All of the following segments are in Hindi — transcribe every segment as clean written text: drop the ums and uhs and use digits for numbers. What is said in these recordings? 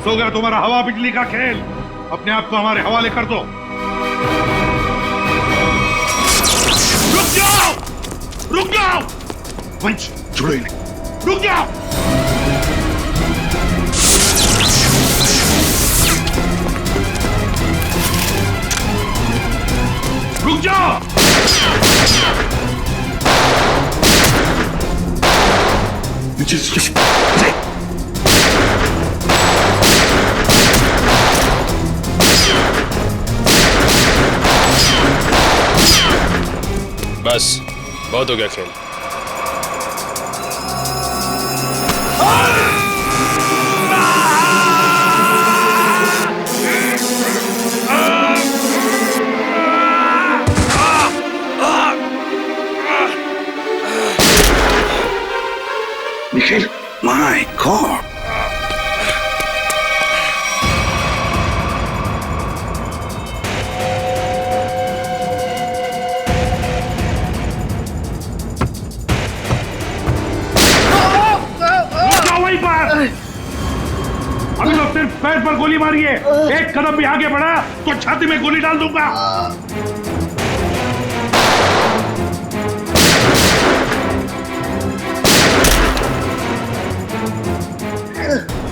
बस हो गया तुम्हारा हवा बिजली का खेल। अपने आप को हमारे हवाले कर दो। रुक जाओ, रुक जाओ। वंश छोड़ो इन्हें, रुक जाओ। रुक जाओ। बस बहुत हो गया खेल। Nikhil, my God. अभी तो सिर्फ पैर पर गोली मारी है, एक कदम भी आगे बढ़ा तो छाती में गोली डाल दूंगा।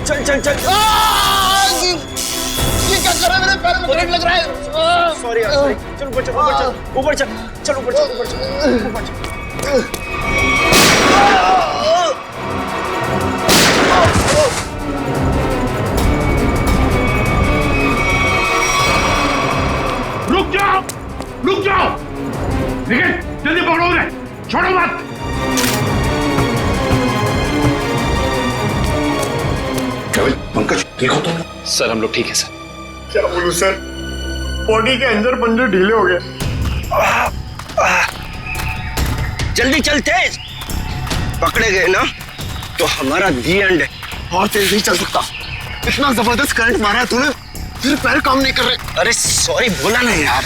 चल चल चल। ये क्या कर रहा है? मेरे पैर में करंट लग रहा है। सॉरी यार, सॉरी। चल ऊपर चल, ऊपर चल, ऊपर चल, चल ऊपर चल, ऊपर चल, ऊपर चल। रुक जाओ, रुक जाओ। निखिल जल्दी पकड़ो उन्हें, छोड़ो मत। पंकज ठीक हो तुम? सर हम लोग ठीक है सर। क्या बोलूं सर, बॉडी के अंदर पंजर ढीले हो गए। जल्दी चल, तेज। पकड़े गए ना तो हमारा दी एंड है। और तेज नहीं चल सकता, इतना जबरदस्त करंट मारा है तूने, फिर पैर काम नहीं कर रहे। अरे सॉरी बोला ना यार।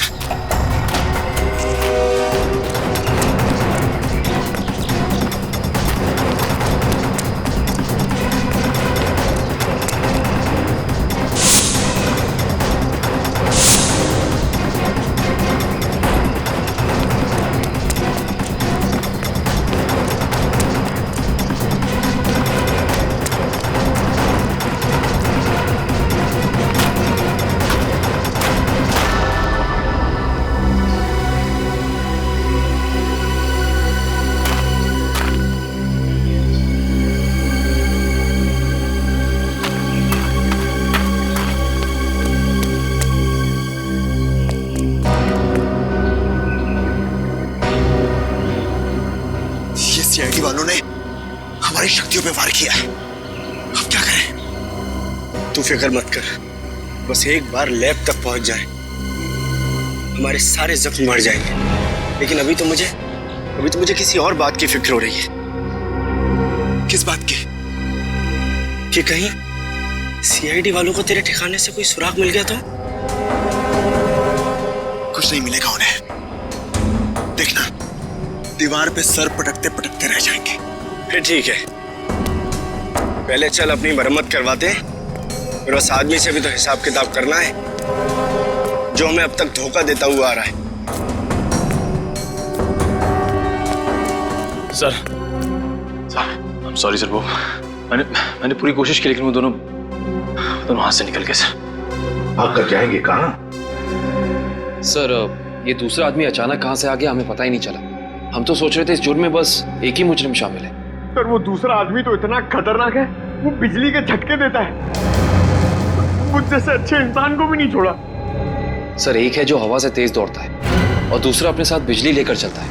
सीआईडी वालों ने हमारी शक्तियों पे वार किया है। अब क्या करें? तू फिक्र मत कर, बस एक बार लैब तक पहुंच जाए, हमारे सारे जख्म मर जाएंगे। लेकिन अभी तो मुझे किसी और बात की फिक्र हो रही है। किस बात की? कि कहीं सीआईडी वालों को तेरे ठिकाने से कोई सुराग मिल गया तो? कुछ नहीं मिलेगा उन्हें, देखना दीवार पे सर पटकते पटकते रह जाएंगे। फिर ठीक है, पहले चल अपनी मरम्मत करवाते हैं, फिर बस आदमी से भी तो हिसाब किताब करना है जो हमें अब तक धोखा देता हुआ आ रहा है। सर सॉरी सर, वो मैंने पूरी कोशिश की लेकिन वो दोनों हाथ से निकल गए सर। भाग कर जाएंगे कहाँ? सर ये दूसरा आदमी अचानक कहां से आ गया हमें पता ही नहीं चला। हम तो सोच रहे थे इस जुर्म में बस एक ही मुजरिम शामिल है। सर वो दूसरा आदमी तो इतना खतरनाक है, वो बिजली के झटके देता है। मुझ जैसे अच्छे इंसान को भी नहीं छोड़ा। सर एक है जो हवा से तेज दौड़ता है और दूसरा अपने साथ बिजली लेकर चलता है।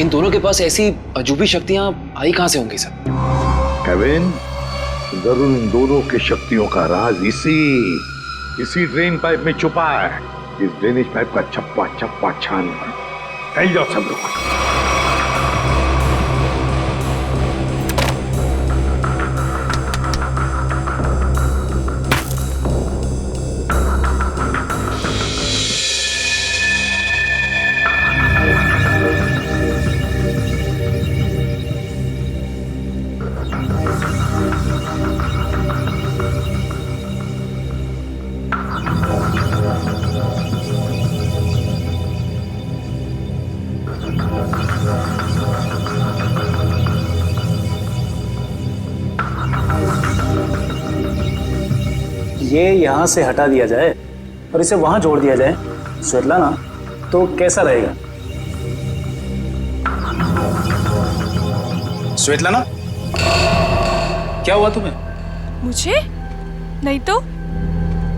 इन दोनों के पास ऐसी अजूबी शक्तियां आई कहां से होंगी सर? केविन, जरूर इन दोनों की शक्तियों का राज इसी ड्रेन पाइप में छुपा है। इस ड्रेनेज पाइप का चप्पा चप्पा छान कहीं जाओ सब लोग। ये यहाँ से हटा दिया जाए और इसे वहां जोड़ दिया जाए स्वेतलाना, तो कैसा रहेगा? स्वेतलाना, क्या हुआ तुम्हें? मुझे? नहीं तो।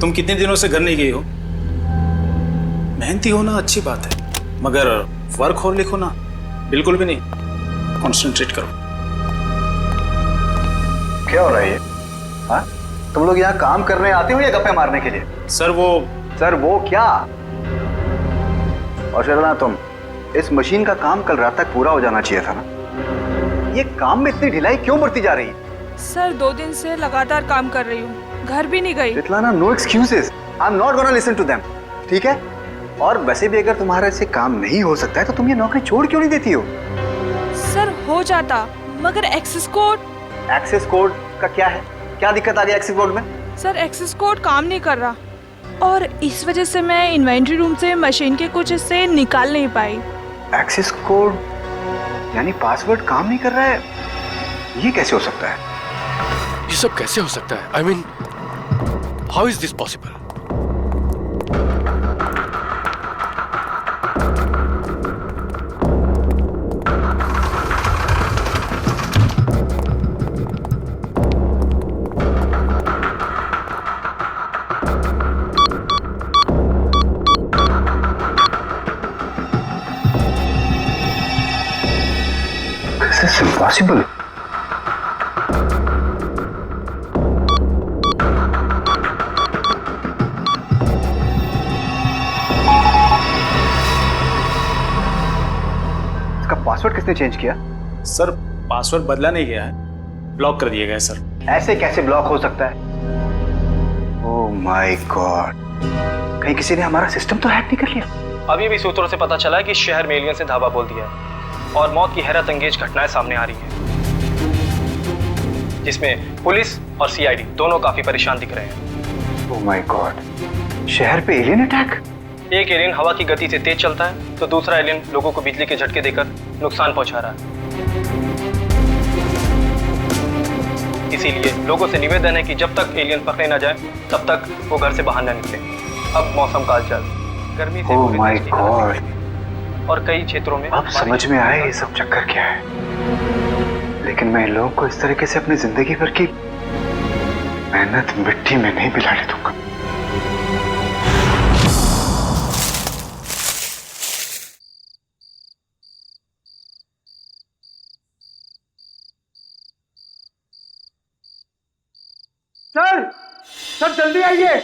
तुम कितने दिनों से घर नहीं गई हो? मेहनती होना अच्छी बात है, मगर वर्क हो लिखो ना, बिल्कुल भी नहीं। कॉन्सेंट्रेट करो। क्या हो रहा है ये? हाँ? तुम लोग यहाँ काम करने आते हो या गप्पे मारने के लिए? सर वो क्या? और शर्मा, तुम, इस मशीन का काम कल रात तक पूरा हो जाना चाहिए था ना। ये काम में इतनी ढिलाई क्यों बढ़ती जा रही है? सर 2 दिन से लगातार काम कर रही हूँ, घर भी नहीं गई। Svetlana, no excuses. I am not gonna listen to them. ठीक है? और वैसे भी अगर तुम्हारे से काम नहीं हो सकता है तो तुम ये नौकरी छोड़ क्यों नहीं देती हो? सर हो जाता, मगर एक्सेस कोड। एक्सेस कोड का क्या है? क्या दिक्कत आ गई एक्सेस कोड में? सर एक्सेस कोड काम नहीं कर रहा और इस वजह से मैं इन्वेंट्री रूम से मशीन के कुछ हिस्से निकाल नहीं पाई। एक्सेस कोड यानी पासवर्ड काम नहीं कर रहा है? ये कैसे हो सकता है? ये सब कैसे हो सकता है? I mean, how is this possible? This is impossible. इसका पासवर्ड किसने चेंज किया? सर, पासवर्ड बदला नहीं गया है, ब्लॉक कर दिया गया है सर। ऐसे कैसे ब्लॉक हो सकता है? ओह माय गॉड, कहीं किसी ने हमारा सिस्टम तो हैक नहीं कर लिया? अभी भी सूत्रों से पता चला है कि शहर में एलियन से धावा बोल दिया है और मौत की हैरत अंगेज घटनाएं सामने आ रही हैं, जिसमें पुलिस और सीआईडी दोनों काफी परेशान दिख रहे हैं। ओह माय गॉड, शहर पे एलियन अटैक? एक एलियन हवा की गति से तेज चलता है तो दूसरा एलियन लोगों को बिजली के झटके देकर नुकसान पहुंचा रहा है। इसीलिए लोगों से निवेदन है कि जब तक एलियन पकड़े न जाए तब तक वो घर से बाहर न निकले। अब मौसम कालचाल, गर्मी से ओह माय गॉड, और कई क्षेत्रों में अब समझ में आया ये सब चक्कर क्या है। लेकिन मैं इन लोगों को इस तरीके से अपनी जिंदगी भर की मेहनत मिट्टी में नहीं मिलाने दूंगा। सर जल्दी आइए।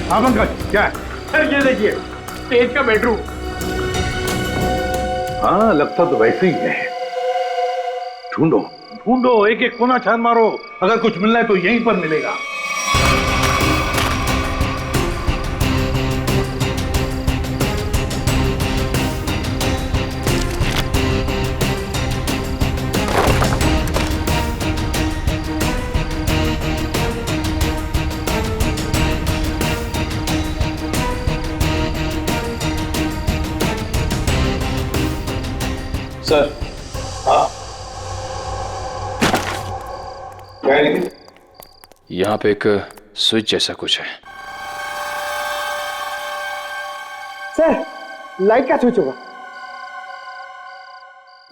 हाँ पंकज, क्या है? सर ये देखिए, स्टेज का बेडरूम। हाँ, लगता तो वैसे ही है। ढूंढो ढूंढो, एक एक कोना छान मारो, अगर कुछ मिलना है तो यहीं पर मिलेगा। सर, यहाँ पे एक स्विच जैसा कुछ है। सर, लाइट का स्विच होगा।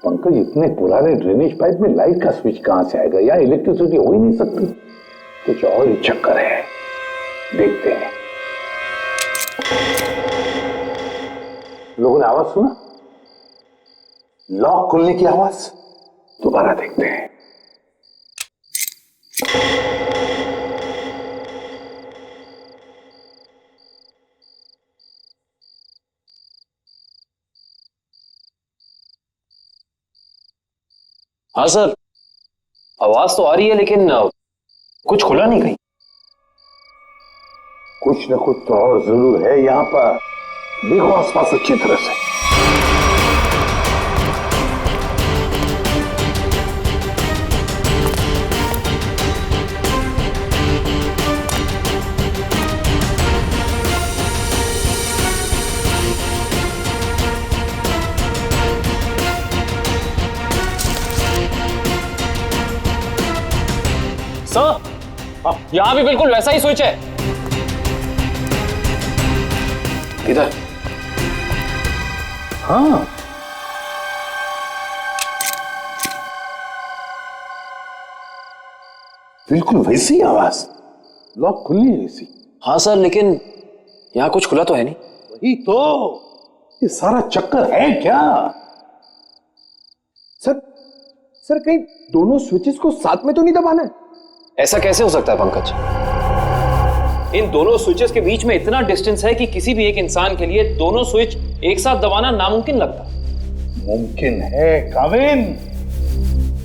पंकज, इतने पुराने ड्रेनेज पाइप में लाइट का स्विच कहां से आएगा? या इलेक्ट्रिसिटी हो ही नहीं सकती। कुछ और ही चक्कर है, देखते हैं। लोगों ने आवाज सुना? लॉक खुलने की आवाज। दोबारा देखते हैं। हाँ सर, आवाज तो आ रही है लेकिन कुछ खुला नहीं कहीं। कुछ न कुछ तो और जरूर है यहाँ पर। देखो आसपास अच्छी तरह से। सर, यहाँ भी बिल्कुल वैसा ही स्विच है। इधर। हाँ, बिल्कुल वैसी आवाज, लॉक खुली है इसी। हाँ सर, लेकिन यहाँ कुछ खुला तो है नहीं। वही तो, ये सारा चक्कर है क्या? सर कहीं दोनों स्विचेस को साथ में तो नहीं दबाना है? ऐसा कैसे हो सकता है पंकज? इन दोनों स्विचेस के बीच में इतना डिस्टेंस है कि किसी भी एक इंसान के लिए दोनों स्विच एक साथ दबाना नामुमकिन लगता। मुमकिन है काविन,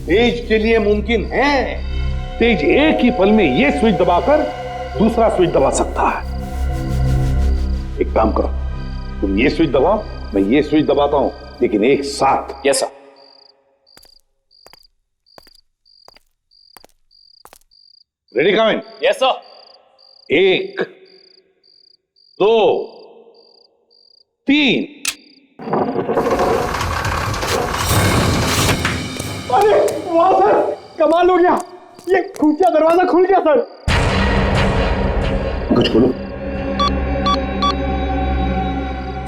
तेज के लिए मुमकिन है। तेज एक ही पल में ये स्विच दबाकर दूसरा स्विच दबा सकता है। एक काम करो, तुम ये स्विच दबाओ, मैं ये स्विच दबाता हूं, लेकिन एक साथ। Yes sir. Ready Kavin? Yes sir. 1 2 3। अरे वाह सर, कमाल हो गया, ये खुफिया दरवाजा खुल गया सर। कुछ बोलो।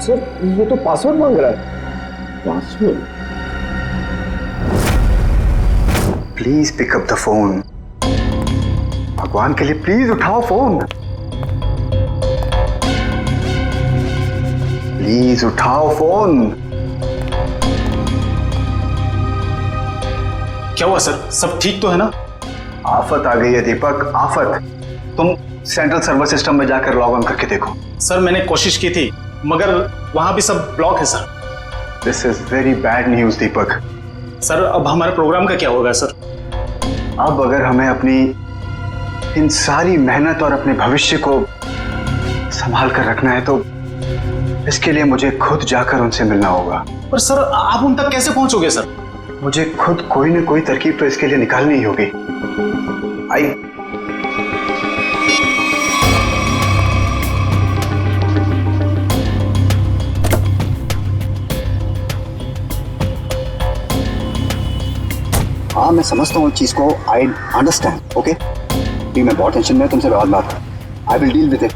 सर ये तो पासवर्ड मांग रहा है। Password? Please pick up the phone. भगवान के लिए प्लीज उठाओ फोन, प्लीज उठाओ फोन। क्या हुआ सर, सब ठीक तो है ना? आफत आ गई है दीपक, आफत। तुम सेंट्रल सर्वर सिस्टम में जाकर लॉग ऑन करके देखो। सर मैंने कोशिश की थी, मगर वहां भी सब ब्लॉक है sir. This is very bad news Deepak. Sir अब हमारे प्रोग्राम का क्या होगा सर? अब अगर हमें अपनी इन सारी मेहनत और अपने भविष्य को संभाल कर रखना है तो इसके लिए मुझे खुद जाकर उनसे मिलना होगा। पर सर आप उन तक कैसे पहुंचोगे सर? मुझे खुद कोई न कोई तरकीब तो इसके लिए निकालनी ही होगी। आई हाँ, मैं समझता हूँ इस चीज को। I understand. ओके, मैं बहुत टेंशन में, तुमसे बाद बात। I will deal with it.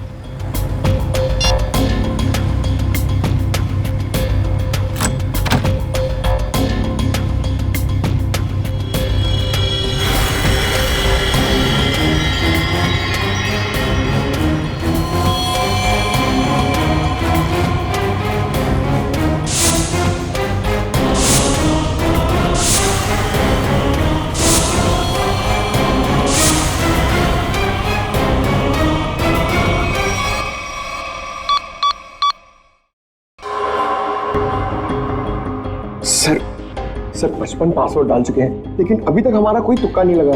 Sir 55 password डाल चुके हैं, लेकिन अभी तक हमारा कोई तुक्का नहीं लगा।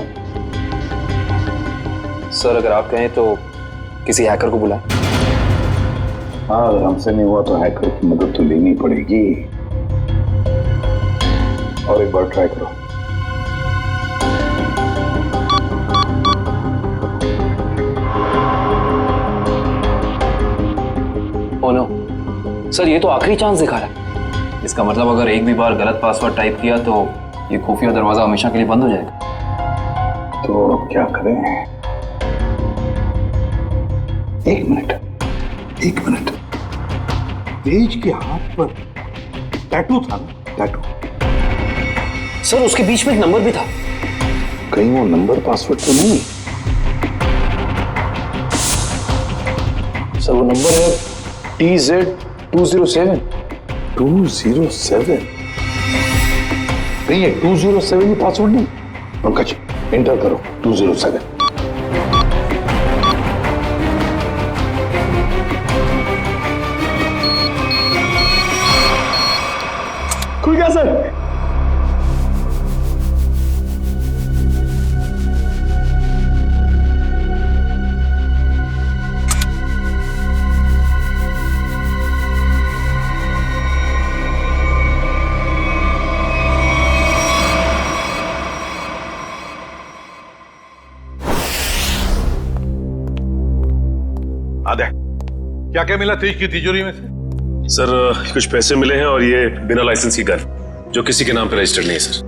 सर अगर आप कहें तो किसी हैकर को बुलाएं। हाँ, अगर हमसे नहीं हुआ तो हैकर की मदद तो लेनी पड़ेगी। और एक बार ट्राई करो। ओ नो सर, ये तो आखिरी चांस दिखा रहा है। इसका मतलब अगर एक भी बार गलत पासवर्ड टाइप किया तो ये खुफिया दरवाजा हमेशा के लिए बंद हो जाएगा। तो अब क्या करें? एक मिनट। तेज के हाथ पर टैटू था ना? टैटू। सर उसके बीच में एक नंबर भी था। कहीं वो नंबर पासवर्ड तो नहीं? सर वो नंबर है TZ207। 207? नहीं है, 207 ही पासवर्ड नहीं। पंकज एंटर करो 207। खुल गया सर। आदे, क्या क्या मिला तेज की तिजोरी में से? सर कुछ पैसे मिले हैं और ये बिना लाइसेंस की गन, जो किसी के नाम पे रजिस्टर्ड नहीं है सर।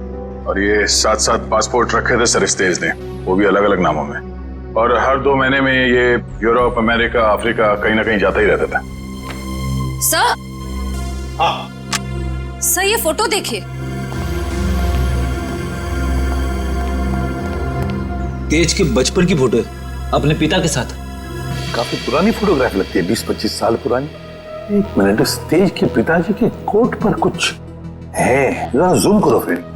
और ये 7-7 पासपोर्ट रखे थे सर इस तेज ने, वो भी अलग अलग नामों में। और हर 2 महीने में ये यूरोप, अमेरिका, अफ्रीका कहीं ना कहीं जाता ही रहता था। सर, सर ये फोटो देखिए। तेज के बचपन की फोटो है, अपने पिता के साथ। काफी पुरानी फोटोग्राफ लगती है, 20-25 साल पुरानी। एक मिनट, इस तेज के पिताजी के कोट पर कुछ है, जरा जूम करो फिर।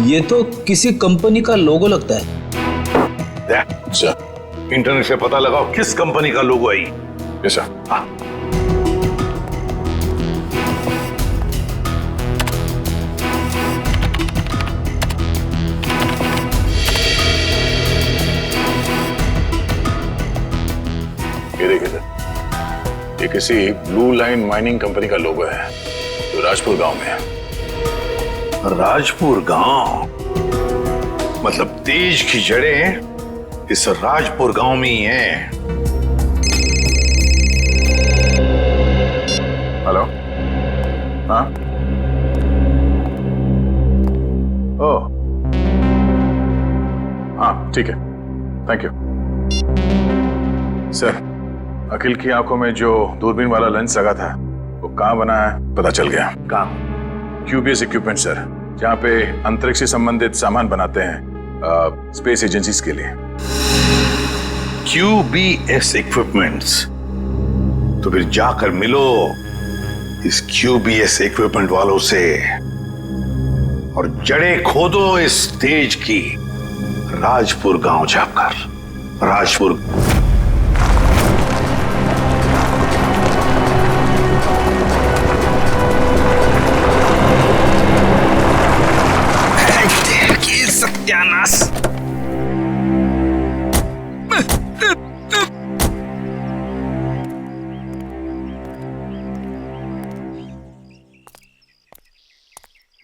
ये तो किसी कंपनी का लोगो लगता है। इंटरनेट से पता लगाओ किस कंपनी का लोगो है। ऐसा? हाँ। ये देखिए सर, ये किसी ब्लू लाइन माइनिंग कंपनी का लोगो है जो राजपुर गांव में है। राजपुर गांव मतलब तेज की जड़ें इस राजपुर गांव में ही हैं। हेलो, हाँ, ओह, हाँ ठीक है, थैंक यू सर। अखिल की आंखों में जो दूरबीन वाला लेंस लगा था वो कहाँ बना है पता चल गया। कहाँ? QBS इक्विपमेंट सर, जहाँ पे अंतरिक्ष से संबंधित सामान बनाते हैं स्पेस एजेंसीज के लिए। QBS equipments? तो फिर जाकर मिलो इस QBS इक्विपमेंट वालों से और जड़ें खोदो इस तेज की राजपुर गांव जाकर। राजपुर सत्यानाश।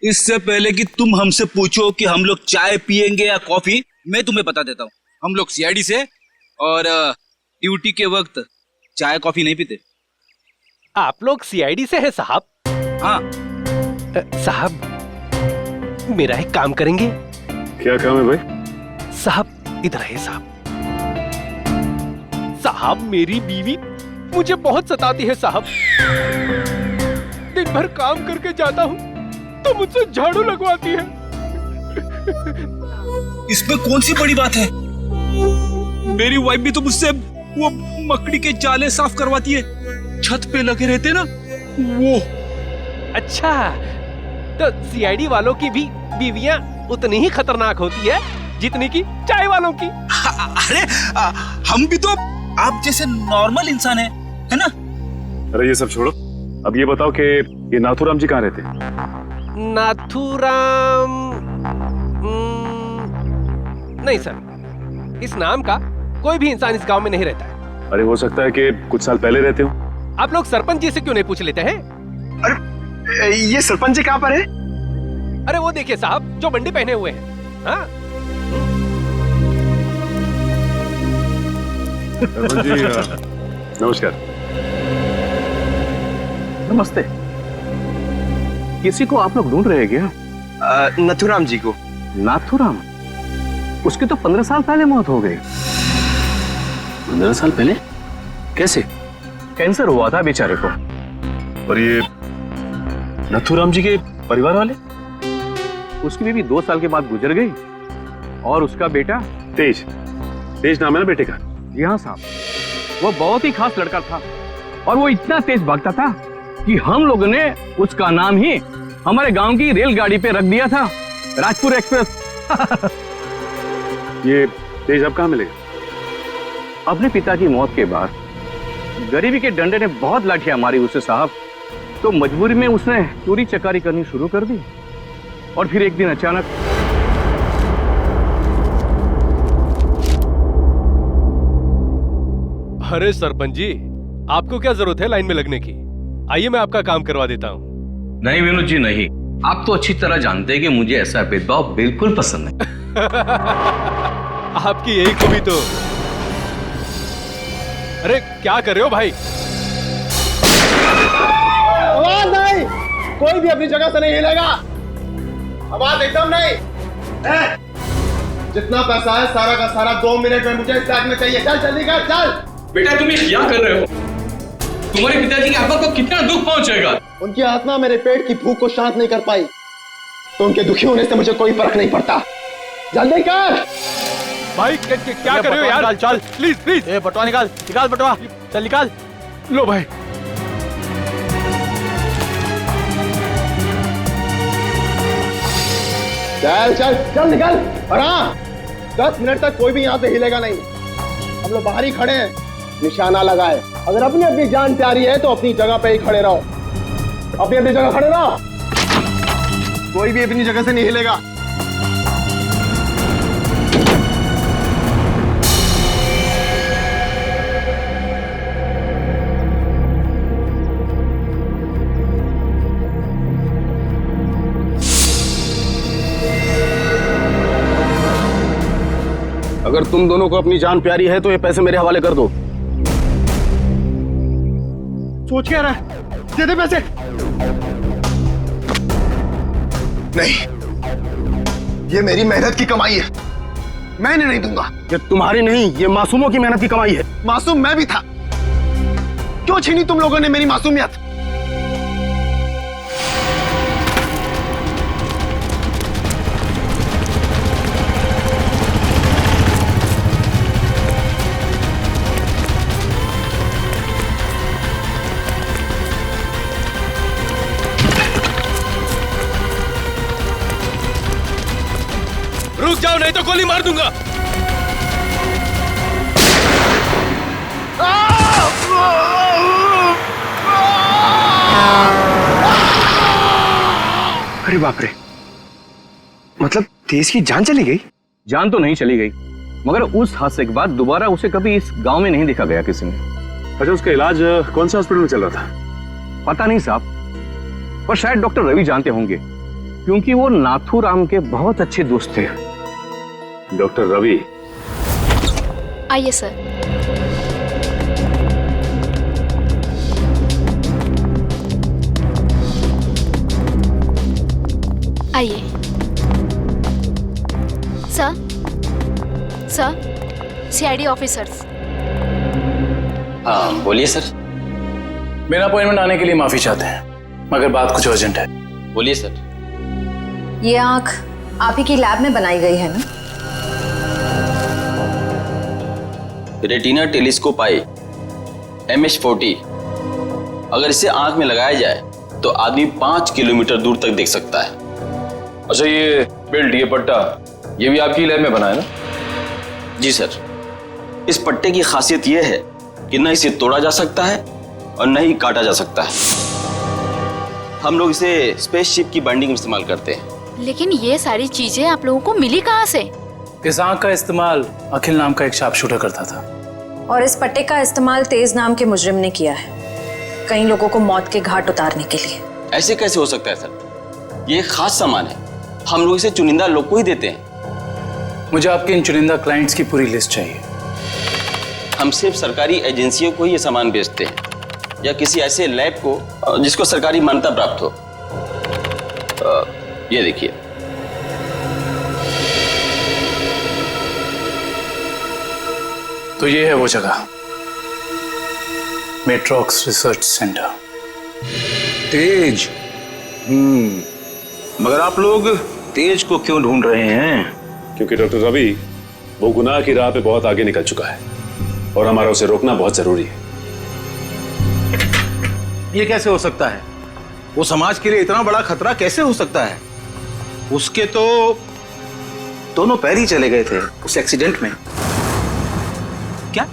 इससे पहले कि तुम हमसे पूछो कि हम लोग चाय पियेंगे या कॉफी, मैं तुम्हें बता देता हूँ, हम लोग CID से और ड्यूटी के वक्त चाय कॉफी नहीं पीते। आप लोग CID से हैं साहब? हाँ साहब, मेरा एक काम करेंगे? क्या काम है भाई? साहब इधर है साहब। साहब मेरी बीवी मुझे बहुत सताती है साहब। दिन भर काम करके जाता हूँ तो मुझसे झाड़ू लगवाती है। इसमें कौन सी बड़ी बात है? मेरी वाइफ भी तो मुझसे वो मकड़ी के जाले साफ करवाती है, छत पे लगे रहते ना वो। अच्छा, तो CID वालों की भी बीवियां उतनी ही खतरनाक होती है जितनी की चाय वालों की। अरे हम भी तो आप जैसे नॉर्मल इंसान है ना? अरे ये सब छोड़ो, अब ये बताओ कि ये नाथूराम जी कहाँ रहते हैं? नाथूराम नहीं सर, इस नाम का कोई भी इंसान इस गांव में नहीं रहता है। अरे हो सकता है कि कुछ साल पहले रहते हो। आप लोग सरपंच जी से क्यों नहीं पूछ लेते हैं? अरे ये सरपंच जी कहाँ पर है? अरे वो देखिए साहब, जो बंडी पहने हुए हैं। हाँ? जी नमस्कार। नमस्ते। किसी को आप लोग ढूंढ रहे हैं क्या? नथुराम जी को। नाथुराम? उसकी तो 15 साल पहले मौत हो गई। 15 साल पहले? कैसे? कैंसर हुआ था बेचारे को। और ये नथुराम जी के परिवार वाले? उसकी बीवी 2 साल के बाद गुजर गई और उसका बेटा तेज नाम है ना बेटे का? जी हाँ साहब, वो बहुत ही खास लड़का था और वो इतना तेज भागता था कि हम लोगों ने उसका नाम ही हमारे गांव की रेलगाड़ी पे रख दिया था, राजपुर एक्सप्रेस। ये तेज अब कहाँ मिलेगा? अपने पिता की मौत के बाद गरीबी के डंडे ने बहुत लाठियां मारी उसे साहब, तो मजबूरी में उसने चोरी चकारी करनी शुरू कर दी और फिर एक दिन अचानक अरे सरपंच जी, आपको क्या जरूरत है लाइन में लगने की? आइए मैं आपका काम करवा देता हूँ। नहीं विनोद जी नहीं, आप तो अच्छी तरह जानते हैं कि मुझे ऐसा भेदभाव बिल्कुल पसंद नहीं। आपकी यही खूबी तो अरे क्या कर रहे हो भाई? आवाज नहीं, कोई भी अपनी जगह से नहीं हिलेगा। आवाज एकदम नहीं। जितना पैसा है सारा का सारा 2 मिनट में मुझे इस बैग में चाहिए। चल जल्दी कर, चल। बेटा तुम ये क्या कर रहे हो? तुम्हारे पिताजी की आत्मा को कितना दुख पहुंचेगा? उनकी आत्मा मेरे पेट की भूख को शांत नहीं कर पाई, तो उनके दुखी होने से मुझे कोई फर्क नहीं पड़ता। जल्दी कर भाई। क्या कर रहे हो यार? चल प्लीज प्लीज। ए बटवा निकाल, निकाल बटवा, चल निकाल। लो भाई। चल चल चल निकल। और हाँ, 10 मिनट तक कोई भी यहाँ से हिलेगा नहीं। हम लोग बाहर ही खड़े हैं, निशाना लगाए। अगर अपनी अपनी जान प्यारी है तो अपनी जगह पे ही खड़े रहो। अपनी अपनी जगह खड़े रहो, कोई भी अपनी जगह से नहीं हिलेगा। अगर तुम दोनों को अपनी जान प्यारी है तो ये पैसे मेरे हवाले कर दो। सोच क्या रहा है? दे दे पैसे। नहीं, ये मेरी मेहनत की कमाई है, मैंने नहीं दूंगा। ये तुम्हारी नहीं, ये मासूमों की मेहनत की कमाई है। मासूम मैं भी था, क्यों छीनी तुम लोगों ने मेरी मासूमियत? रुक जाओ नहीं तो गोली मार दूंगा। अरे बाप रे, मतलब तेज की जान चली गई? जान तो नहीं चली गई, मगर उस हादसे के बाद दोबारा उसे कभी इस गांव में नहीं देखा गया किसी ने। अच्छा, उसका इलाज कौन से हॉस्पिटल में चल रहा था? पता नहीं साहब, पर शायद डॉक्टर रवि जानते होंगे, क्योंकि वो नाथूराम के बहुत अच्छे दोस्त थे। डॉक्टर रवि? आइए सर। आइए सर। Sir, CID officers. हाँ बोलिए सर। मेरा अपॉइंटमेंट आने के लिए माफी चाहते हैं, मगर बात कुछ अर्जेंट है। बोलिए सर। ये आंख आप ही की लैब में बनाई गई है ना? रेटिना टेलीस्कोप आई MH40, अगर इसे आंख में लगाया जाए तो आदमी 5 किलोमीटर दूर तक देख सकता है। अच्छा, ये बेल्ट, ये पट्टा, ये भी आपकी लैब में बना है ना? जी सर। इस पट्टे की खासियत यह है कि न इसे तोड़ा जा सकता है और न ही काटा जा सकता है। हम लोग इसे स्पेसशिप की बाइंडिंग में इस्तेमाल करते हैं। लेकिन ये सारी चीजें आप लोगों को मिली कहाँ से? इस आंख का इस्तेमाल अखिल नाम का एक शार्प शूटर करता था, और इस पट्टे का इस्तेमाल तेज नाम के मुजरिम ने किया है, कई लोगों को मौत के घाट उतारने के लिए। ऐसे कैसे हो सकता है सर? ये एक खास सामान है, हम लोग इसे चुनिंदा लोग को ही देते हैं। मुझे आपके इन चुनिंदा क्लाइंट्स की पूरी लिस्ट चाहिए। हम सिर्फ सरकारी एजेंसियों को ही ये सामान बेचते हैं, या किसी ऐसे लैब को जिसको सरकारी मान्यता प्राप्त हो। ये देखिए, तो ये है वो जगह, मेट्रॉक्स रिसर्च सेंटर। तेज। मगर आप लोग तेज को क्यों ढूंढ रहे हैं? क्योंकि डॉक्टर रवि वो गुनाह की राह पे बहुत आगे निकल चुका है और हमारा उसे रोकना बहुत जरूरी है। ये कैसे हो सकता है? वो समाज के लिए इतना बड़ा खतरा कैसे हो सकता है? उसके तो दोनों पैर ही चले गए थे उस एक्सीडेंट में। क्या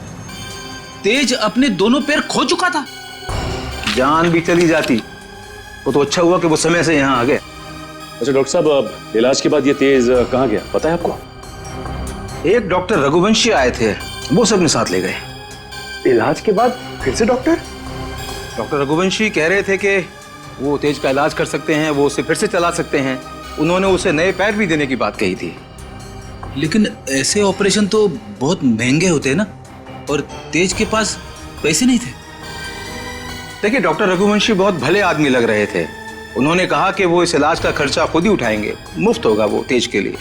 तेज अपने दोनों पैर खो चुका था? जान भी चली जाती। वो तो अच्छा हुआ कि वो समय से यहाँ आ गए। अच्छा डॉक्टर साहब, अब इलाज के बाद ये तेज कहाँ गया पता है आपको? एक डॉक्टर रघुवंशी आए थे, वो सब ने साथ ले गए। इलाज के बाद फिर से डॉक्टर रघुवंशी कह रहे थे कि वो तेज का इलाज कर सकते हैं, वो उसे फिर से चला सकते हैं। उन्होंने उसे नए पैर भी देने की बात कही थी। लेकिन ऐसे ऑपरेशन तो बहुत महंगे होते हैं ना, और तेज के पास पैसे नहीं थे। देखिए, डॉक्टर रघुवंशी बहुत भले आदमी लग रहे थे। उन्होंने कहा कि वो इस इलाज का खर्चा खुद ही उठाएंगे, मुफ्त होगा वो तेज के लिए।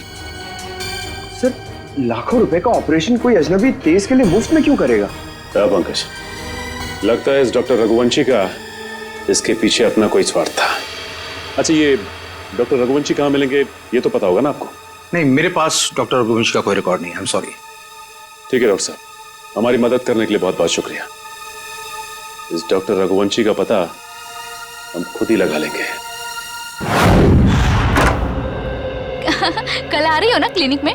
सर, लाखों रुपए का ऑपरेशन कोई अजनबी तेज के लिए मुफ्त में क्यों करेगा? पंकज, लगता है इस डॉक्टर रघुवंशी का इसके पीछे अपना कोई स्वार्थ था। अच्छा, ये डॉक्टर रघुवंशी कहाँ मिलेंगे ये तो पता होगा ना आपको? नहीं, मेरे पास डॉक्टर रघुवंशी का कोई रिकॉर्ड नहीं है। I am sorry. ठीक है डॉक्टर साहब, हमारी मदद करने के लिए बहुत बहुत शुक्रिया। इस डॉक्टर रघुवंशी का पता हम खुद ही लगा लेंगे। कल आ रही हो ना क्लिनिक में?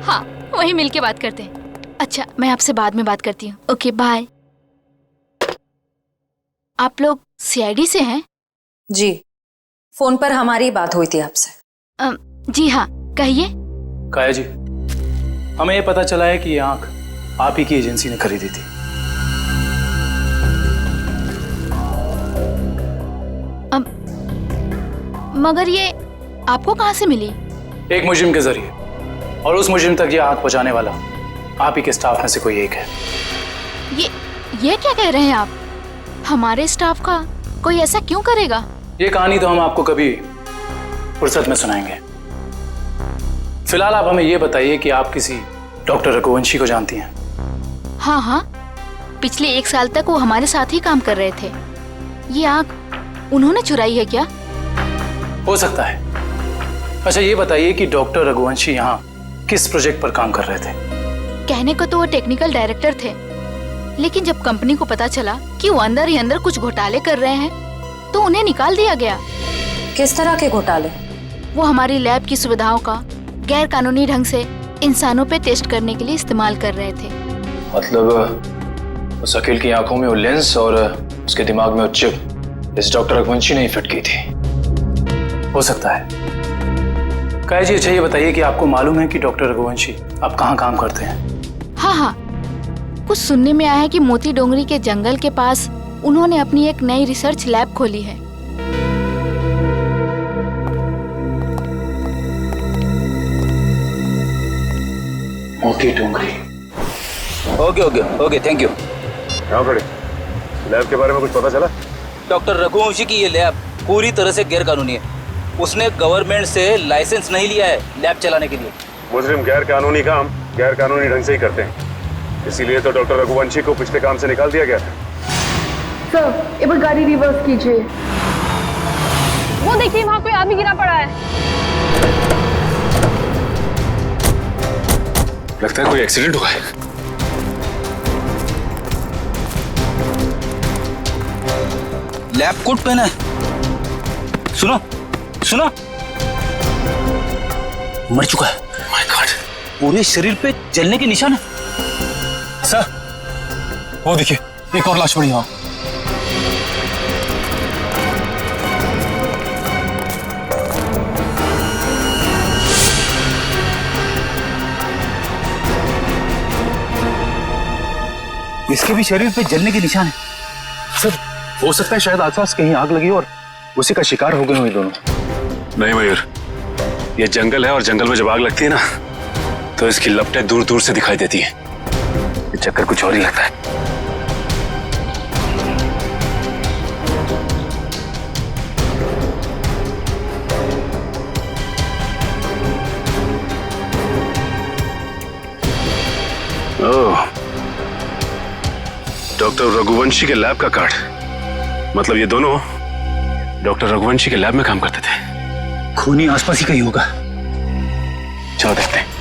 हाँ, वहीं मिलके बात करते हैं। अच्छा, मैं आपसे बाद में बात करती हूँ। Okay, bye. आप लोग सीआईडी से हैं? जी, फोन पर हमारी बात हुई थी आपसे। जी हाँ, कहिए। काया जी, हमें ये पता चला है कि ये आंख आप ही की एजेंसी ने खरीदी थी। मगर ये आपको कहाँ से मिली? एक मुजिम के जरिए, और उस मुजिम तक ये आंख पहुंचाने वाला आप ही के स्टाफ में से कोई एक है। ये क्या कह रहे हैं आप? हमारे स्टाफ का कोई ऐसा क्यों करेगा? ये कहानी तो हम आपको कभी फुर्सत में सुनाएंगे। फिलहाल आप हमें ये बताइए कि आप किसी डॉक्टर रघुवंशी को जानती हैं? हाँ हाँ, पिछले 1 साल तक वो हमारे साथ ही काम कर रहे थे। ये आंख उन्होंने चुराई है क्या? हो सकता है। अच्छा, ये बताइए कि डॉक्टर रघुवंशी यहाँ किस प्रोजेक्ट पर काम कर रहे थे? कहने को तो वो टेक्निकल डायरेक्टर थे, लेकिन जब कंपनी को पता चला कि वो अंदर ही अंदर कुछ घोटाले कर रहे हैं तो उन्हें निकाल दिया गया। किस तरह के घोटाले? वो हमारी लैब की सुविधाओं का गैर कानूनी ढंग से इंसानों पे टेस्ट करने के लिए इस्तेमाल कर रहे थे। मतलब उस अकील की आंखों में वो लेंस और उसके दिमाग में वो चिप इस डॉक्टर रघुवंशी ने ही फिट की थी। हो सकता है। काया जी, अच्छा ये बताइए कि आपको मालूम है कि डॉक्टर रघुवंशी आप कहाँ काम करते हैं? हाँ हाँ, कुछ सुनने में आया है कि मोती डोंगरी के जंगल के पास उन्होंने अपनी एक नई रिसर्च लैब खोली है। Moti Dongri. Okay okay okay, thank you. कहाँ खड़े? लैब के बारे में कुछ पता चला? डॉक्टर रघुवंशी की ये लैब पूरी तरह से गैर कानूनी है। उसने गवर्नमेंट से लाइसेंस नहीं लिया है लैब चलाने के लिए। मुजरिम गैर कानूनी काम गैर कानूनी ढंग से ही करते हैं, इसीलिए तो डॉक्टर रघुवंशी को पिछले काम से निकाल दिया गया था। सर, एक बार गाड़ी रिवर्स कीजिए। वो देखिए, वहाँ कोई आदमी गिरा पड़ा है। लगता है कोई एक्सीडेंट हुआ है। लैब कोट पहना है। सुनो सुनो, मर चुका है। माय गॉड, पूरे शरीर पे जलने के निशान है। सर, वो देखिए, एक और लाश पड़ी है। इसके भी शरीर पे जलने के निशान है। सर, हो सकता है शायद आसपास कहीं आग लगी और उसी का शिकार हो गए हो ये दोनों। नहीं मयूर, ये जंगल है और जंगल में जब आग लगती है ना तो इसकी लपटें दूर दूर से दिखाई देती हैं। ये चक्कर कुछ और ही लगता है। ओह, डॉक्टर रघुवंशी के लैब का कार्ड। मतलब ये दोनों डॉक्टर रघुवंशी के लैब में काम करते थे। खूनी आसपास ही कहीं होगा। चलो देखते हैं।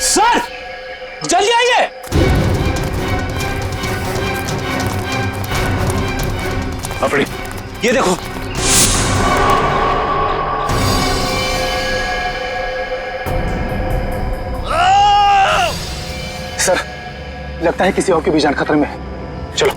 सर, जल्दी आइए। अपनी ये देखो, सर, लगता है किसी और की भी जान खतरे में है। चलो।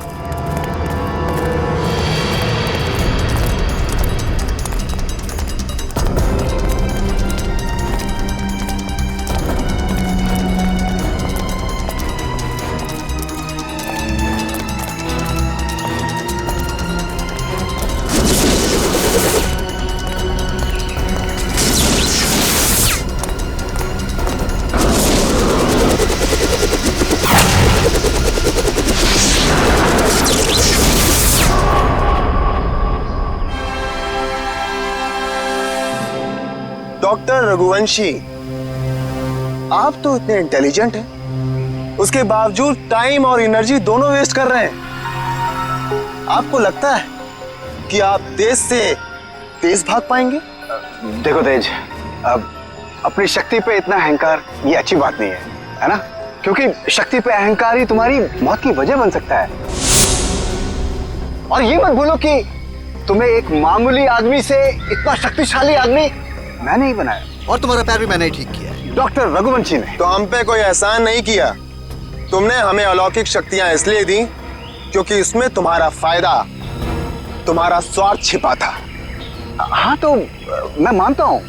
डॉक्टर रघुवंशी, आप तो इतने इंटेलिजेंट हैं, उसके बावजूद टाइम और एनर्जी दोनों वेस्ट कर रहे हैं। आपको लगता है कि आप तेज से तेज भाग पाएंगे? देखो तेज, अब अपनी शक्ति पे इतना अहंकार ये अच्छी बात नहीं है ना? क्योंकि शक्ति पे अहंकार ही तुम्हारी मौत की वजह बन सकता है। और ये मत भूलो कि तुम्हें एक मामूली आदमी से इतना शक्तिशाली आदमी मैंने ही बनाया, और तुम्हारा पैर भी मैंने ही ठीक किया है, डॉक्टर रघुवंशी ने। तो हम पे कोई एहसान नहीं किया, तुमने हमें अलौकिक शक्तियां इसलिए दी क्योंकि इसमें तुम्हारा फायदा, तुम्हारा स्वार्थ छिपा था। हाँ तो मैं मानता हूँ,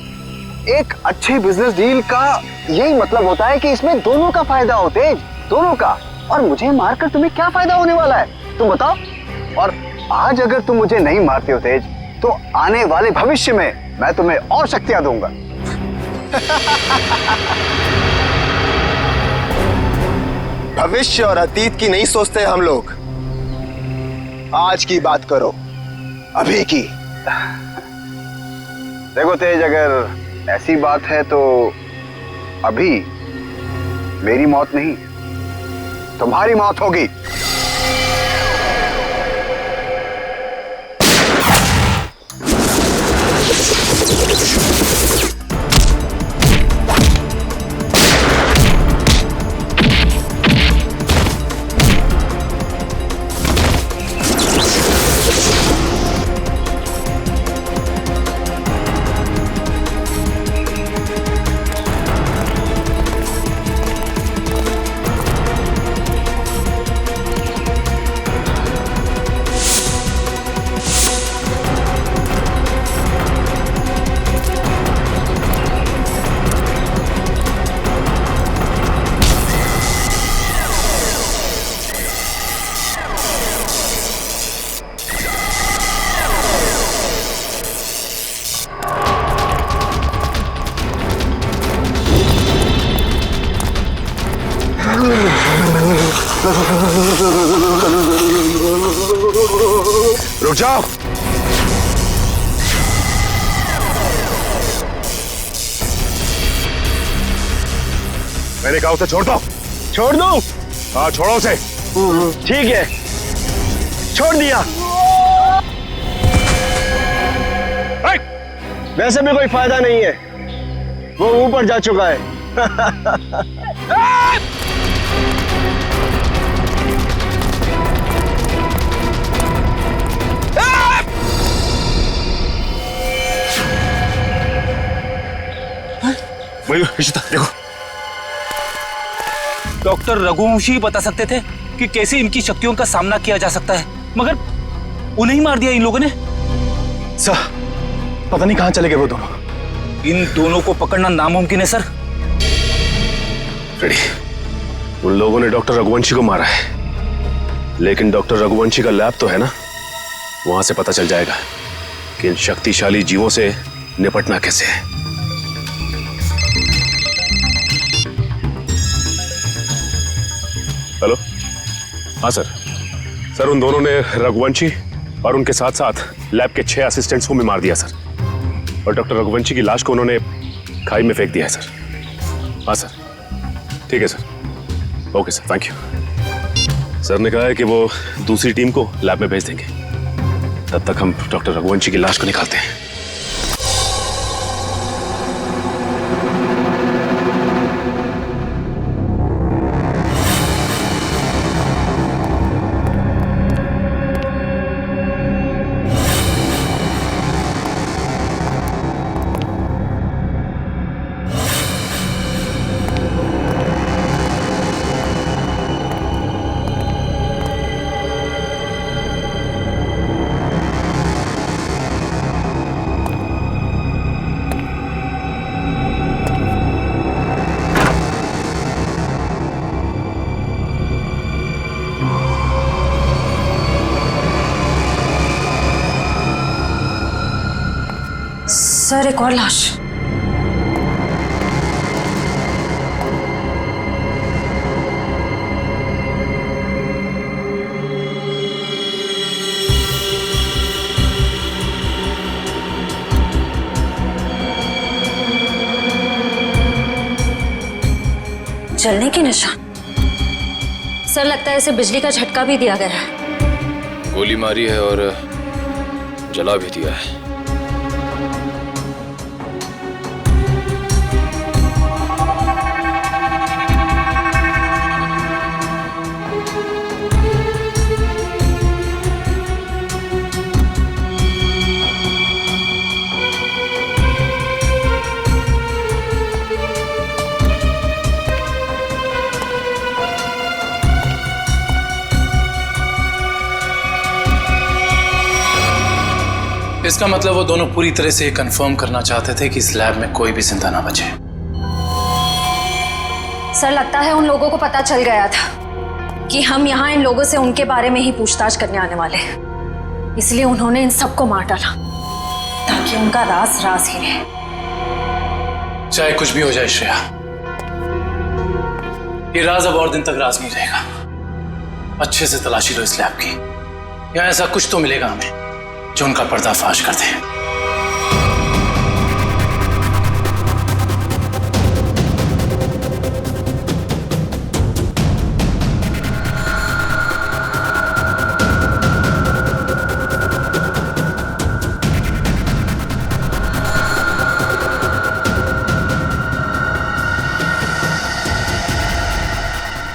एक अच्छे बिजनेस डील का यही मतलब होता है कि इसमें दोनों का फायदा हो तेज, दोनों का। और मुझे मारकर तुम्हें क्या फायदा होने वाला है तुम बताओ? और आज अगर तुम मुझे नहीं मारते हो तेज, तो आने वाले भविष्य में मैं तुम्हें और शक्तियां दूंगा। भविष्य और अतीत की नहीं सोचते हम लोग, आज की बात करो, अभी की। देखो तेज, अगर ऐसी बात है तो अभी मेरी मौत नहीं, तुम्हारी मौत होगी। रुक जाओ। मैंने कहा उसे छोड़ दो। छोड़ दो? हाँ छोड़ो उसे। ठीक है, छोड़ दिया। वैसे भी कोई फायदा नहीं है, वो ऊपर जा चुका है। देखो, डॉक्टर रघुवंशी ही बता सकते थे कि कैसे इनकी शक्तियों का सामना किया जा सकता है, मगर उन्हें ही मार दिया इन लोगों ने। सर, पता नहीं कहां चले गए वो दोनों। इन दोनों को पकड़ना नामुमकिन है सर। रेडी, उन लोगों ने डॉक्टर रघुवंशी को मारा है, लेकिन डॉक्टर रघुवंशी का लैब तो है ना, वहां से पता चल जाएगा कि इन शक्तिशाली जीवों से निपटना कैसे है। हेलो, हाँ सर, उन दोनों ने रघुवंशी और उनके साथ साथ लैब के 6 असिस्टेंट्स को भी मार दिया सर, और डॉक्टर रघुवंशी की लाश को उन्होंने खाई में फेंक दिया है सर। हाँ सर, ठीक है sir, okay sir, thank you. Sir ने कहा है कि वो दूसरी टीम को लैब में भेज देंगे, तब तक हम डॉक्टर रघुवंशी की लाश को निकालते हैं। सर, एक और लाश। जलने के निशान। सर लगता है इसे बिजली का झटका भी दिया गया है। गोली मारी है और जला भी दिया है। इसका मतलब वो दोनों पूरी तरह से कंफर्म करना चाहते थे कि इस लैब में कोई भी जिंदा ना बचे। सर लगता है उन लोगों को पता चल गया था कि हम यहाँ इन लोगों से उनके बारे में ही पूछताछ करने आने वाले हैं, इसलिए उन्होंने इन सबको मार डाला ताकि उनका राज राज ही रहे। चाहे कुछ भी हो जाए श्रेया, ये राज अब और दिन तक राज नहीं रहेगा। अच्छे से तलाशी लो इस लैब की, या ऐसा कुछ तो मिलेगा हमें जो उनका पर्दाफाश कर दे।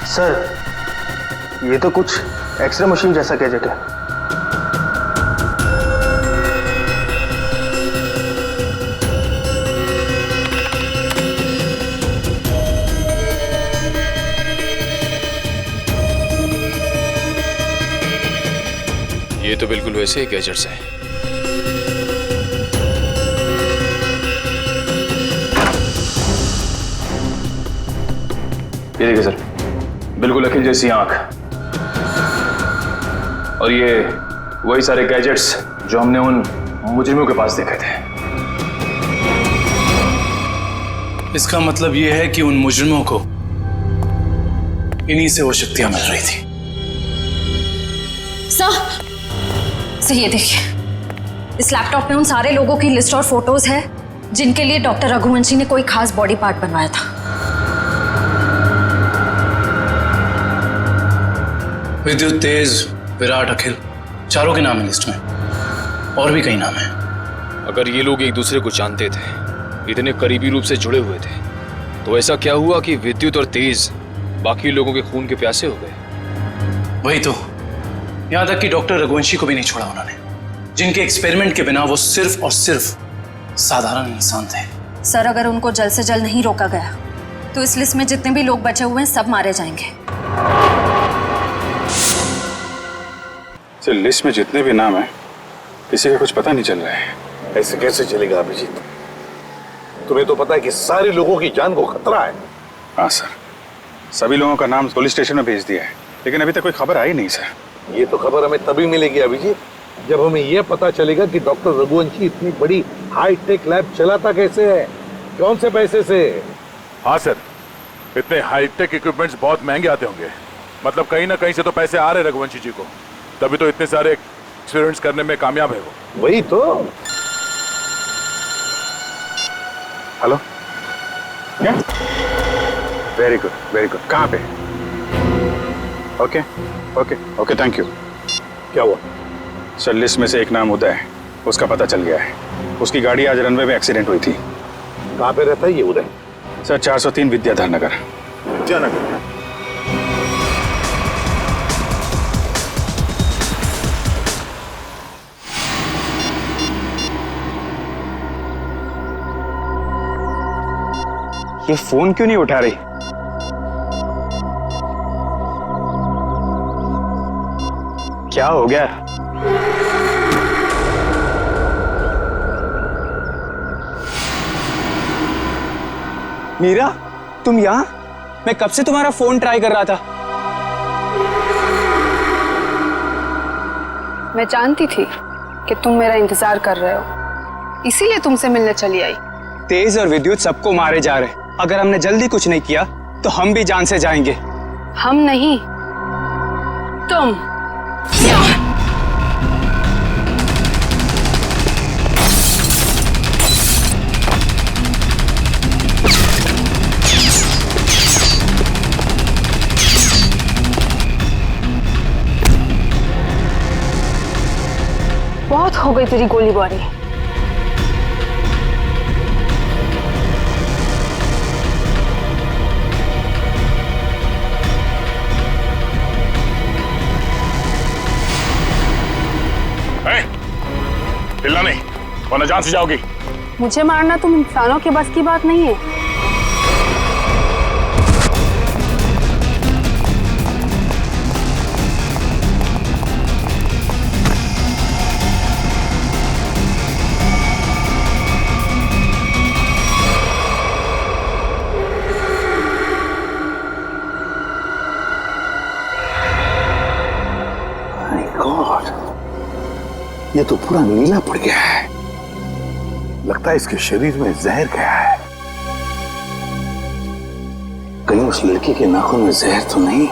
सर, ये तो कुछ एक्सरे मशीन जैसा गैजेट है। ये तो बिल्कुल वैसे ही गैजेट्स हैं। ये देखिए सर, बिल्कुल अखिल जैसी आंख, और ये वही सारे गैजेट्स जो हमने उन मुजरिमों के पास देखे थे। इसका मतलब ये है कि उन मुजरिमों को इन्हीं से वो शक्तियां मिल रही थी। सर ये देखिए, इस लैपटॉप में उन सारे लोगों की लिस्ट और फोटोज है जिनके लिए डॉक्टर रघुवंशी ने कोई खास बॉडी पार्ट बनवाया था। विद्युत, तेज, विराट, अखिल, चारों के नाम है लिस्ट में, और भी कई नाम हैं। अगर ये लोग एक दूसरे को जानते थे, इतने करीबी रूप से जुड़े हुए थे, तो ऐसा क्या हुआ कि विद्युत और तेज बाकी लोगों के खून के प्यासे हो गए? वही तो, यहां तक कि डॉक्टर रघुवंशी को भी नहीं छोड़ा उन्होंने, जिनके एक्सपेरिमेंट के बिना वो सिर्फ और सिर्फ साधारण इंसान थे। सर अगर उनको जल्द से जल्द नहीं रोका गया तो इस लिस्ट में जितने भी लोग बचे हुए हैं सब मारे जाएंगे। सर, लिस्ट में जितने भी नाम हैं, किसी का कुछ पता नहीं चल रहा है। ऐसे कैसे चलेगा अभिजीत? तुम्हें तो पता है कि सारे लोगों की जान को खतरा है। हाँ सर, सभी लोगों का नाम पुलिस स्टेशन में भेज दिया है, लेकिन अभी तक कोई खबर आई नहीं सर। ये तो खबर हमें तभी मिलेगी अभिजीत, जब हमें यह पता चलेगा कि डॉक्टर रघुवंशी इतनी बड़ी हाईटेक लैब चलाता कैसे है, कौन से पैसे से। हाँ सर, इतने हाईटेक इक्विपमेंट्स बहुत महंगे आते होंगे, मतलब कहीं ना कहीं से तो पैसे आ रहे रघुवंशी जी को, तभी तो इतने सारे एक्सपेरिमेंट्स करने में कामयाब है वो। वही तो। हेलो, क्या? Very good, very good. कहाँ पे? Okay okay okay, thank you. क्या हुआ? सर, लिस्ट में से एक नाम उदय है, उसका पता चल गया है। उसकी गाड़ी आज रनवे में एक्सीडेंट हुई थी। कहाँ पे रहता है ये उदय? सर, 403 विद्याधर नगर। विद्यानगर। ये फोन क्यों नहीं उठा रही? क्या हो गया? मीरा, तुम यहां? मैं कब से तुम्हारा फोन ट्राई कर रहा था। मैं जानती थी कि तुम मेरा इंतजार कर रहे हो, इसीलिए तुमसे मिलने चली आई। तेज और विद्युत सबको मारे जा रहे, अगर हमने जल्दी कुछ नहीं किया तो हम भी जान से जाएंगे। हम नहीं, तुम। हो गई तेरी गोलीबारी। हिलना नहीं, वरना जान से जाओगी। मुझे मारना तुम इंसानों के बस की बात नहीं है। ये तो पूरा नीला पड़ गया है। लगता है इसके शरीर में जहर गया है। कहीं उस लड़की के नाखून में जहर तो नहीं?